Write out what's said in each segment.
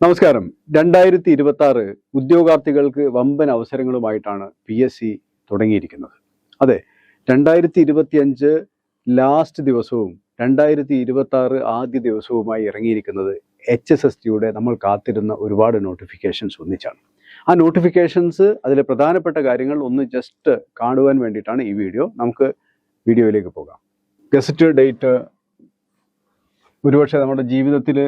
നമസ്കാരം. 2026 ഉദ്യോഗാർത്ഥികൾക്ക് വമ്പൻ അവസരങ്ങളുമായിട്ടാണ് PSC തുടങ്ങിയിരിക്കുന്നത്. അതെ, 2025 ലാസ്റ്റ് ദിവസവും 2026 ആദ്യ ദിവസവുമായി ഇറങ്ങിയിരിക്കുന്നത് HSSTയുടെ നമ്മൾ കാത്തിരുന്ന ഒരുപാട് നോട്ടിഫിക്കേഷൻസ് ഒന്നിച്ചാണ്. ആ നോട്ടിഫിക്കേഷൻസ് അതിലെ പ്രധാനപ്പെട്ട കാര്യങ്ങൾ ഒന്ന് ജസ്റ്റ് കാണുവാൻ വേണ്ടിയിട്ടാണ് ഈ വീഡിയോ. നമുക്ക് വീഡിയോയിലേക്ക് പോകാം. ഗസറ്റ് ഡേറ്റ് ഒരുപക്ഷെ നമ്മുടെ ജീവിതത്തിൽ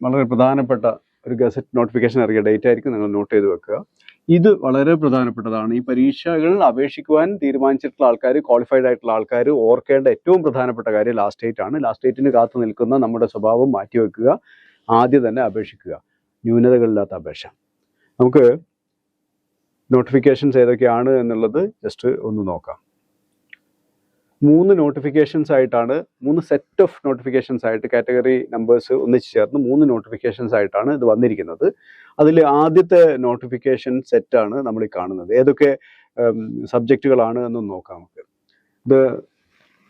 വളരെ പ്രധാനപ്പെട്ട ഒരു ഗസറ്റ് നോട്ടിഫിക്കേഷൻ ഇറങ്ങിയ ഡേറ്റ് ആയിരിക്കും. നിങ്ങൾ നോട്ട് ചെയ്ത് വെക്കുക. ഇത് വളരെ പ്രധാനപ്പെട്ടതാണ്. ഈ പരീക്ഷകൾ അപേക്ഷിക്കുവാൻ തീരുമാനിച്ചിട്ടുള്ള ആൾക്കാർ, ക്വാളിഫൈഡ് ആയിട്ടുള്ള ആൾക്കാർ ഓർക്കേണ്ട ഏറ്റവും പ്രധാനപ്പെട്ട കാര്യം ലാസ്റ്റ് ഡേറ്റ് ആണ്. ലാസ്റ്റ് ഡേറ്റിന് കാത്തു നിൽക്കുന്ന നമ്മുടെ സ്വഭാവം മാറ്റിവെക്കുക. ആദ്യം തന്നെ അപേക്ഷിക്കുക. ന്യൂനതകളില്ലാത്ത അപേക്ഷ. നമുക്ക് നോട്ടിഫിക്കേഷൻസ് ഏതൊക്കെയാണ് എന്നുള്ളത് ജസ്റ്റ് ഒന്ന് നോക്കാം. 3 നോട്ടിഫിക്കേഷൻസ് ആയിട്ടാണ്, 3 സെറ്റ് ഓഫ് നോട്ടിഫിക്കേഷൻസ് ആയിട്ട് കാറ്റഗറി നമ്പേഴ്സ് ഒന്നിച്ച് ചേർന്ന് 3 നോട്ടിഫിക്കേഷൻസ് ആയിട്ടാണ് ഇത് വന്നിരിക്കുന്നത്. അതിൽ ആദ്യത്തെ നോട്ടിഫിക്കേഷൻ സെറ്റാണ് നമ്മൾ ഈ കാണുന്നത്. ഏതൊക്കെ സബ്ജക്റ്റുകളാണ് എന്നൊന്ന് നോക്കാം നമുക്ക്. ഇത്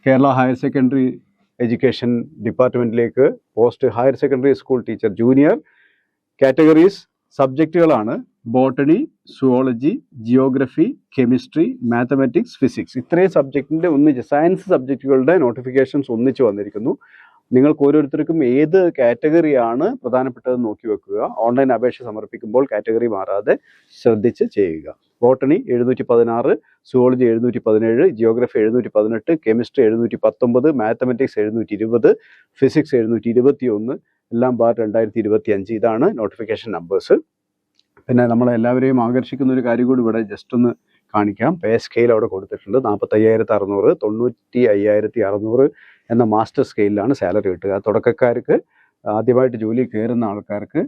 കേരള ഹയർ സെക്കൻഡറി എഡ്യൂക്കേഷൻ ഡിപ്പാർട്ട്മെൻറ്റിലേക്ക് post higher secondary school teacher junior categories സബ്ജക്റ്റുകളാണ് botany, zoology, geography, chemistry, mathematics, physics. ഇത്രയും സബ്ജക്റ്റിൻ്റെ ഒന്നിച്ച് സയൻസ് സബ്ജക്റ്റുകളുടെ നോട്ടിഫിക്കേഷൻസ് ഒന്നിച്ച് വന്നിരിക്കുന്നു. നിങ്ങൾക്ക് ഓരോരുത്തർക്കും ഏത് കാറ്റഗറിയാണ് പ്രധാനപ്പെട്ടതെന്ന് നോക്കി വെക്കുക. ഓൺലൈൻ അപേക്ഷ സമർപ്പിക്കുമ്പോൾ കാറ്റഗറി മാറാതെ ശ്രദ്ധിച്ച് ചെയ്യുക. Botany 716, zoology 717, geography 718, chemistry 719, mathematics 720, physics 721, എല്ലാം ബാർ 2025. ഇതാണ് നോട്ടിഫിക്കേഷൻ നമ്പേഴ്സ്. പിന്നെ നമ്മളെല്ലാവരെയും ആകർഷിക്കുന്ന ഒരു കാര്യം കൂടി ഇവിടെ ജസ്റ്റ് ഒന്ന് കാണിക്കാം. പേ സ്കെയിൽ അവിടെ കൊടുത്തിട്ടുണ്ട്. 45,600, 95,600 എന്ന മാസ്റ്റർ സ്കെയിലാണ് സാലറി കിട്ടുക. തുടക്കക്കാർക്ക്, ആദ്യമായിട്ട് ജോലി കയറുന്ന ആൾക്കാർക്ക്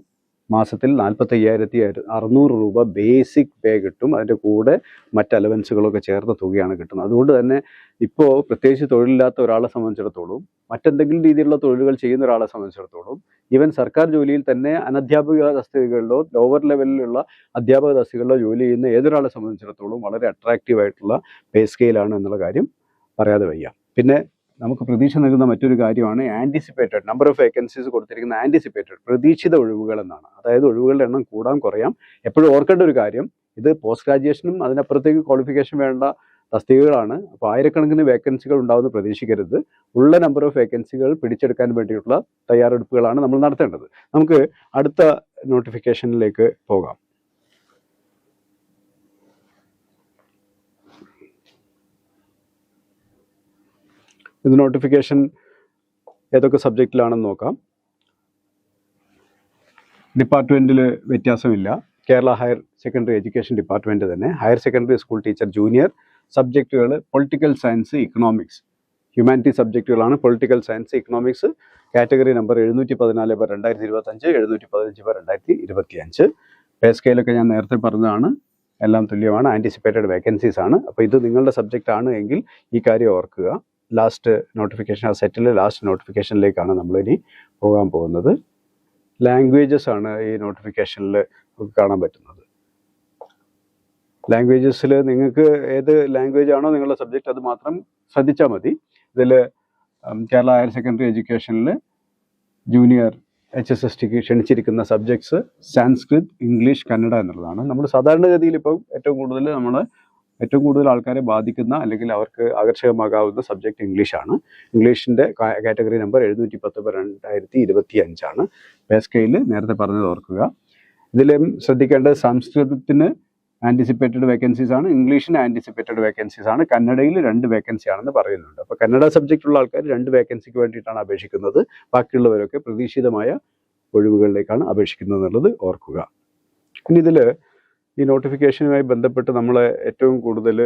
മാസത്തിൽ 45,600 രൂപ ബേസിക് പേ കിട്ടും. അതിൻ്റെ കൂടെ മറ്റ് അലവൻസുകളൊക്കെ ചേർത്ത തുകയാണ് കിട്ടുന്നത്. അതുകൊണ്ട് തന്നെ ഇപ്പോൾ പ്രത്യേകിച്ച് തൊഴിലില്ലാത്ത ഒരാളെ സംബന്ധിച്ചിടത്തോളം, മറ്റെന്തെങ്കിലും രീതിയിലുള്ള തൊഴിലുകൾ ചെയ്യുന്ന ഒരാളെ സംബന്ധിച്ചിടത്തോളം, ഈവൻ സർക്കാർ ജോലിയിൽ തന്നെ അനധ്യാപക തസ്തികകളിലോ ലോവർ ലെവലിലുള്ള അധ്യാപക തസ്തികകളിലോ ജോലി ചെയ്യുന്ന ഏതൊരാളെ സംബന്ധിച്ചിടത്തോളം വളരെ അട്രാക്റ്റീവ് ആയിട്ടുള്ള പേ സ്കെയിലാണ് എന്നുള്ള കാര്യം പറയാതെ വയ്യ. പിന്നെ നമുക്ക് പ്രതീക്ഷ നൽകുന്ന മറ്റൊരു കാര്യമാണ് ആൻറ്റിസിപ്പേറ്റഡ് നമ്പർ ഓഫ് വേക്കൻസീസ് കൊടുത്തിരിക്കുന്ന ആൻറ്റിസിപ്പേറ്റഡ് പ്രതീക്ഷിത ഒഴിവുകൾ എന്നാണ്. അതായത് ഒഴിവുകളുടെ എണ്ണം കൂടാൻ കുറയാം. എപ്പോഴും ഓർക്കേണ്ട ഒരു കാര്യം, ഇത് പോസ്റ്റ് ഗ്രാജുവേഷനും അതിനപ്പുറത്തേക്ക് ക്വാളിഫിക്കേഷൻ വേണ്ട തസ്തികകളാണ്. അപ്പോൾ ആയിരക്കണക്കിന് വേക്കൻസികൾ ഉണ്ടാവുമെന്ന് പ്രതീക്ഷിക്കരുത്. ഉള്ള നമ്പർ ഓഫ് വേക്കൻസികൾ പിടിച്ചെടുക്കാൻ വേണ്ടിയിട്ടുള്ള തയ്യാറെടുപ്പുകളാണ് നമ്മൾ നടത്തേണ്ടത്. നമുക്ക് അടുത്ത നോട്ടിഫിക്കേഷനിലേക്ക് പോകാം. ഇത് നോട്ടിഫിക്കേഷൻ ഏതൊക്കെ സബ്ജക്റ്റിലാണെന്ന് നോക്കാം. ഡിപ്പാർട്ട്മെൻറ്റിൽ വ്യത്യാസമില്ല. Kerala higher secondary education department തന്നെ. Higher secondary school teacher junior സബ്ജക്റ്റുകൾ പൊളിറ്റിക്കൽ സയൻസ്, ഇക്കണോമിക്സ്, ഹ്യൂമാനിറ്റി സബ്ജക്റ്റുകളാണ്. Political science, economics category number 714/2025, 715/2025. Pay സ്കെയിലൊക്കെ ഞാൻ നേരത്തെ പറഞ്ഞതാണ്. എല്ലാം തുല്യമാണ്. ആൻറ്റിസിപ്പേറ്റഡ് വേക്കൻസീസ് ആണ്. അപ്പോൾ ഇത് നിങ്ങളുടെ സബ്ജക്റ്റ് ആണ് എങ്കിൽ ഈ കാര്യം ഓർക്കുക. ലാസ്റ്റ് നോട്ടിഫിക്കേഷൻ, ആ സെറ്റിലെ ലാസ്റ്റ് നോട്ടിഫിക്കേഷനിലേക്കാണ് നമ്മളിനി പോകാൻ പോകുന്നത്. ലാംഗ്വേജസ് ആണ് ഈ നോട്ടിഫിക്കേഷനിൽ നമുക്ക് കാണാൻ പറ്റുന്നത്. ലാംഗ്വേജസിൽ നിങ്ങൾക്ക് ഏത് ലാംഗ്വേജ് ആണോ നിങ്ങളുടെ സബ്ജക്റ്റ് അത് മാത്രം ശ്രദ്ധിച്ചാൽ മതി. ഇതിൽ കേരള ഹയർ സെക്കൻഡറി എഡ്യൂക്കേഷനിൽ ജൂനിയർ HSSTക്ക് ക്ഷണിച്ചിരിക്കുന്ന സബ്ജക്ട്സ് സാൻസ്ക്രിത്, ഇംഗ്ലീഷ്, കന്നഡ എന്നുള്ളതാണ്. നമ്മൾ സാധാരണഗതിയിൽ ഇപ്പോൾ ഏറ്റവും കൂടുതൽ ആൾക്കാരെ ബാധിക്കുന്ന അല്ലെങ്കിൽ അവർക്ക് ആകർഷകമാകാവുന്ന സബ്ജക്റ്റ് ഇംഗ്ലീഷാണ്. ഇംഗ്ലീഷിൻ്റെ കാറ്റഗറി നമ്പർ 710/2025 ആണ്. പേ സ്കെയിൽ നേരത്തെ പറഞ്ഞത് ഓർക്കുക. ഇതിലും ശ്രദ്ധിക്കേണ്ടത് സംസ്കൃതത്തിന് ആൻറ്റിസിപ്പേറ്റഡ് വേക്കൻസീസ് ആണ്, ഇംഗ്ലീഷിന് ആൻറ്റിസിപ്പേറ്റഡ് വേക്കൻസീസ് ആണ്, കന്നഡയിൽ 2 വേക്കൻസി ആണെന്ന് പറയുന്നുണ്ട്. അപ്പോൾ കന്നഡ സബ്ജക്റ്റ് ഉള്ള ആൾക്കാർ 2 വേക്കൻസിക്ക് വേണ്ടിയിട്ടാണ് അപേക്ഷിക്കുന്നത്. ബാക്കിയുള്ളവരൊക്കെ പ്രതീക്ഷിതമായ ഒഴിവുകളിലേക്കാണ് അപേക്ഷിക്കുന്നത് എന്നുള്ളത് ഓർക്കുക. ഇനി ഇതിൽ ഈ നോട്ടിഫിക്കേഷനുമായി ബന്ധപ്പെട്ട് നമ്മൾ ഏറ്റവും കൂടുതൽ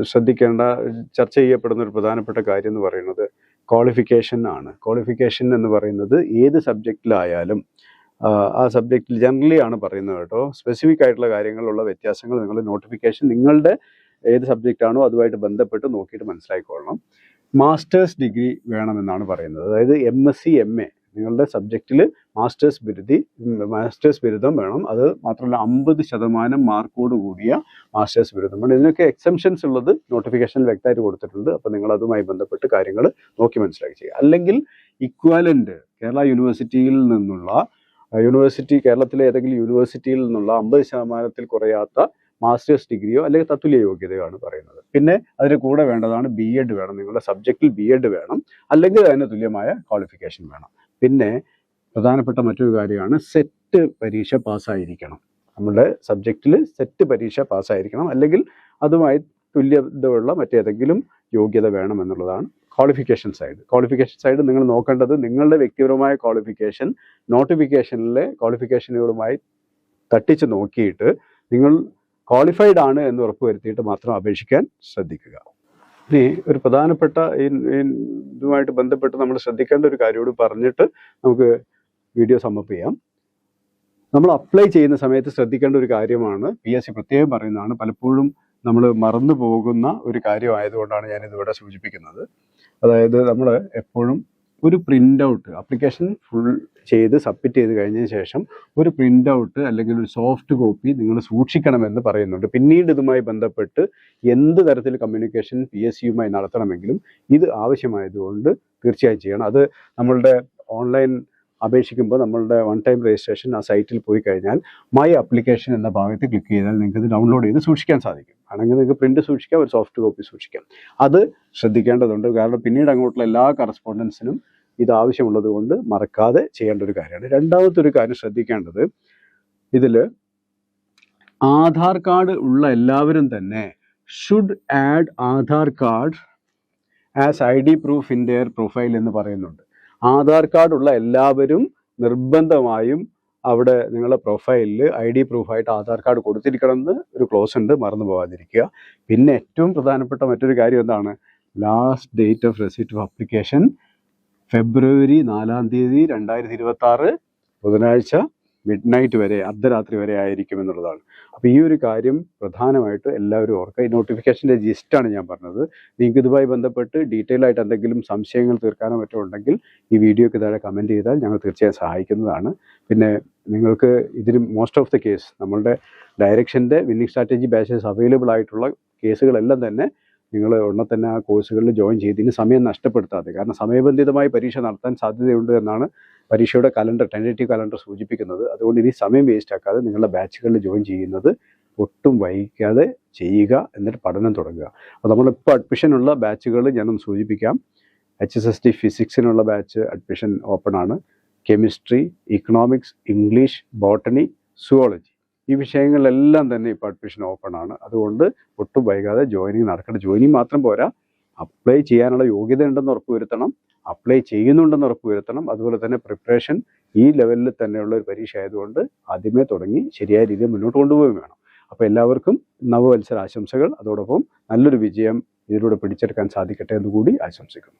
ശ്രദ്ധിക്കേണ്ട, ചർച്ച ചെയ്യപ്പെടുന്ന ഒരു പ്രധാനപ്പെട്ട കാര്യം എന്ന് പറയുന്നത് ക്വാളിഫിക്കേഷൻ ആണ്. ക്വാളിഫിക്കേഷൻ എന്ന് പറയുന്നത് ഏത് സബ്ജക്റ്റിലായാലും ആ സബ്ജക്റ്റിൽ ജനറലി ആണ് പറയുന്നത് കേട്ടോ. സ്പെസിഫിക് ആയിട്ടുള്ള കാര്യങ്ങളുള്ള വ്യത്യാസങ്ങൾ നിങ്ങൾ നോട്ടിഫിക്കേഷൻ നിങ്ങളുടെ ഏത് സബ്ജക്റ്റ് ആണോ അതുമായിട്ട് ബന്ധപ്പെട്ട് നോക്കിയിട്ട് മനസ്സിലാക്കിക്കൊള്ളണം. മാസ്റ്റേഴ്സ് ഡിഗ്രി വേണമെന്നാണ് പറയുന്നത്. അതായത് MSc MA നിങ്ങളുടെ സബ്ജക്റ്റിൽ മാസ്റ്റേഴ്സ് ബിരുദം വേണം. അത് മാത്രമല്ല 50% മാർക്കോട് കൂടിയ മാസ്റ്റേഴ്സ് ബിരുദം വേണം. ഇതിനൊക്കെ എക്സംഷൻസ് ഉള്ളത് നോട്ടിഫിക്കേഷനിൽ വ്യക്തമായിട്ട് കൊടുത്തിട്ടുണ്ട്. അപ്പോൾ നിങ്ങൾ അതുമായി ബന്ധപ്പെട്ട് കാര്യങ്ങൾ നോക്കി മനസ്സിലാക്കി ചെയ്യുക. അല്ലെങ്കിൽ ഇക്വാലൻ്റ് കേരള യൂണിവേഴ്സിറ്റിയിൽ നിന്നുള്ള യൂണിവേഴ്സിറ്റി, കേരളത്തിലെ ഏതെങ്കിലും യൂണിവേഴ്സിറ്റിയിൽ നിന്നുള്ള 50% കുറയാത്ത മാസ്റ്റേഴ്സ് ഡിഗ്രിയോ അല്ലെങ്കിൽ തത്തുല്യ യോഗ്യതയാണ് പറയുന്നത്. പിന്നെ അതിന് കൂടെ വേണ്ടതാണ് BEd വേണം, നിങ്ങളുടെ സബ്ജക്റ്റിൽ BEd വേണം, അല്ലെങ്കിൽ അതിന് തുല്യമായ ക്വാളിഫിക്കേഷൻ വേണം. പിന്നെ പ്രധാനപ്പെട്ട മറ്റൊരു കാര്യമാണ് സെറ്റ് പരീക്ഷ പാസ്സായിരിക്കണം. നമ്മുടെ സബ്ജക്റ്റിൽ സെറ്റ് പരീക്ഷ പാസ്സായിരിക്കണം, അല്ലെങ്കിൽ അതുമായി തുല്യതയുള്ള മറ്റേതെങ്കിലും യോഗ്യത വേണം എന്നുള്ളതാണ് ക്വാളിഫിക്കേഷൻ സൈഡ്. ക്വാളിഫിക്കേഷൻ സൈഡ് നിങ്ങൾ നോക്കേണ്ടത് നിങ്ങളുടെ വ്യക്തിപരമായ ക്വാളിഫിക്കേഷൻ നോട്ടിഫിക്കേഷനിലെ ക്വാളിഫിക്കേഷനുകളുമായി തട്ടിച്ച് നോക്കിയിട്ട് നിങ്ങൾ ക്വാളിഫൈഡ് ആണ് എന്ന് ഉറപ്പുവരുത്തിയിട്ട് മാത്രം അപേക്ഷിക്കാൻ ശ്രദ്ധിക്കുക. ഇനി ഒരു പ്രധാനപ്പെട്ട ഇതുമായിട്ട് ബന്ധപ്പെട്ട് നമ്മൾ ശ്രദ്ധിക്കേണ്ട ഒരു കാര്യം കൂടി പറഞ്ഞിട്ട് നമുക്ക് വീഡിയോ സമ്മപ്പ് ചെയ്യാം. നമ്മൾ അപ്ലൈ ചെയ്യുന്ന സമയത്ത് ശ്രദ്ധിക്കേണ്ട ഒരു കാര്യമാണ്, PSC പ്രത്യേകം പറയുന്നതാണ്, പലപ്പോഴും നമ്മൾ മറന്നു പോകുന്ന ഒരു കാര്യമായതുകൊണ്ടാണ് ഞാനിതിവിടെ സൂചിപ്പിക്കുന്നത്. അതായത് നമ്മൾ എപ്പോഴും ഒരു പ്രിൻ്റ് ഔട്ട്, ആപ്ലിക്കേഷൻ ഫുൾ ചെയ്ത് സബ്മിറ്റ് ചെയ്ത് കഴിഞ്ഞതിന് ശേഷം ഒരു പ്രിൻ്റ് ഔട്ട് അല്ലെങ്കിൽ ഒരു സോഫ്റ്റ് കോപ്പി നിങ്ങൾ സൂക്ഷിക്കണമെന്ന് പറയുന്നുണ്ട്. പിന്നീട് ഇതുമായി ബന്ധപ്പെട്ട് എന്ത് തരത്തിൽ കമ്മ്യൂണിക്കേഷൻ PSCയുമായി നടത്തണമെങ്കിലും ഇത് ആവശ്യമായതുകൊണ്ട് തീർച്ചയായും ചെയ്യണം. അത് നമ്മളുടെ ഓൺലൈൻ അപേക്ഷിക്കുമ്പോൾ നമ്മളുടെ വൺ ടൈം രജിസ്ട്രേഷൻ ആ സൈറ്റിൽ പോയി കഴിഞ്ഞാൽ മൈ ആപ്ലിക്കേഷൻ എന്ന ഭാഗത്ത് ക്ലിക്ക് ചെയ്താൽ നിങ്ങൾക്ക് ഇത് ഡൗൺലോഡ് ചെയ്ത് സൂക്ഷിക്കാൻ സാധിക്കും. ആണെങ്കിൽ നിങ്ങൾക്ക് പ്രിന്റ് സൂക്ഷിക്കാം, ഒരു സോഫ്റ്റ് കോപ്പി സൂക്ഷിക്കാം. അത് ശ്രദ്ധിക്കേണ്ടതുണ്ട്, കാരണം പിന്നീട് അങ്ങോട്ടുള്ള എല്ലാ കറസ്പോണ്ടൻസിനും ഇത് ആവശ്യമുള്ളത് കൊണ്ട് മറക്കാതെ ചെയ്യേണ്ട ഒരു കാര്യമാണ്. രണ്ടാമത്തെ ഒരു കാര്യം ശ്രദ്ധിക്കേണ്ടത്, ഇതിൽ ആധാർ കാർഡ് ഉള്ള എല്ലാവരും തന്നെ should add Aadhaar card as ID proof in there profile എന്ന് പറയുന്നുണ്ട്. ആധാർ കാർഡ് ഉള്ള എല്ലാവരും നിർബന്ധമായും അവിടെ നിങ്ങളുടെ പ്രൊഫൈലിൽ ID പ്രൂഫായിട്ട് ആധാർ കാർഡ് കൊടുത്തിരിക്കണം എന്ന് ഒരു ക്ലോസ് ഉണ്ട്, മറന്നു പോകാതിരിക്കുക. പിന്നെ ഏറ്റവും പ്രധാനപ്പെട്ട മറ്റൊരു കാര്യം എന്താണ്, last date of receipt of application February 4 2026 ബുധനാഴ്ച മിഡ്നൈറ്റ് വരെ, അർദ്ധരാത്രി വരെ ആയിരിക്കും എന്നുള്ളതാണ്. അപ്പോൾ ഈ ഒരു കാര്യം പ്രധാനമായിട്ട് എല്ലാവരും ഓർക്കുക. ഈ നോട്ടിഫിക്കേഷൻ്റെ ജിസ്റ്റാണ് ഞാൻ പറഞ്ഞത്. നിങ്ങൾക്ക് ഇതുമായി ബന്ധപ്പെട്ട് ഡീറ്റെയിൽ ആയിട്ട് എന്തെങ്കിലും സംശയങ്ങൾ തീർക്കാനോ മറ്റോ ഉണ്ടെങ്കിൽ ഈ വീഡിയോയ്ക്ക് താഴെ കമൻറ്റ് ചെയ്താൽ ഞങ്ങൾ തീർച്ചയായും സഹായിക്കുന്നതാണ്. പിന്നെ നിങ്ങൾക്ക് ഇതിന് മോസ്റ്റ് ഓഫ് ദ കേസ് നമ്മളുടെ ഡയറക്ഷൻ്റെ വിന്നിംഗ് സ്ട്രാറ്റജി ബാച്ചസ് അവൈലബിൾ ആയിട്ടുള്ള കേസുകളെല്ലാം തന്നെ നിങ്ങൾ ഉടനെ തന്നെ ആ കോഴ്സുകളിൽ ജോയിൻ ചെയ്ത് ഇനി സമയം നഷ്ടപ്പെടുത്താതെ, കാരണം സമയബന്ധിതമായി പരീക്ഷ നടത്താൻ സാധ്യതയുണ്ട് എന്നാണ് പരീക്ഷയുടെ കലണ്ടർ, ടെൻറ്റേറ്റീവ് കലണ്ടർ സൂചിപ്പിക്കുന്നത്. അതുകൊണ്ട് ഇനി സമയം വേസ്റ്റ് ആക്കാതെ നിങ്ങളുടെ ബാച്ചുകളിൽ ജോയിൻ ചെയ്യുന്നത് ഒട്ടും വൈകാതെ ചെയ്യുക, എന്നിട്ട് പഠനം തുടങ്ങുക. അപ്പോൾ നമ്മളിപ്പോൾ അഡ്മിഷനുള്ള ബാച്ചുകൾ ഞാനൊന്ന് സൂചിപ്പിക്കാം. HSST ഫിസിക്സിനുള്ള ബാച്ച് അഡ്മിഷൻ ഓപ്പൺ ആണ്. Chemistry, economics, English, botany, zoology, ഈ വിഷയങ്ങളിലെല്ലാം തന്നെ ഇപ്പോൾ അഡ്മിഷൻ ഓപ്പൺ ആണ്. അതുകൊണ്ട് ഒട്ടും വൈകാതെ ജോയിനിങ് നടക്കണം. ജോയിനിങ് മാത്രം പോരാ, അപ്ലൈ ചെയ്യാനുള്ള യോഗ്യത ഉണ്ടെന്ന് ഉറപ്പുവരുത്തണം, അപ്ലൈ ചെയ്യുന്നുണ്ടെന്ന് ഉറപ്പുവരുത്തണം. അതുപോലെ തന്നെ പ്രിപ്പറേഷൻ ഈ ലെവലിൽ തന്നെയുള്ള ഒരു പരീക്ഷ ആയതുകൊണ്ട് ആദ്യമേ തുടങ്ങി ശരിയായ രീതിയിൽ മുന്നോട്ട് കൊണ്ടുപോവുകയും വേണം. അപ്പോൾ എല്ലാവർക്കും നവവത്സര ആശംസകൾ. അതോടൊപ്പം നല്ലൊരു വിജയം ഇതിലൂടെ പിടിച്ചെടുക്കാൻ സാധിക്കട്ടെ എന്ന് കൂടി ആശംസിക്കുന്നു.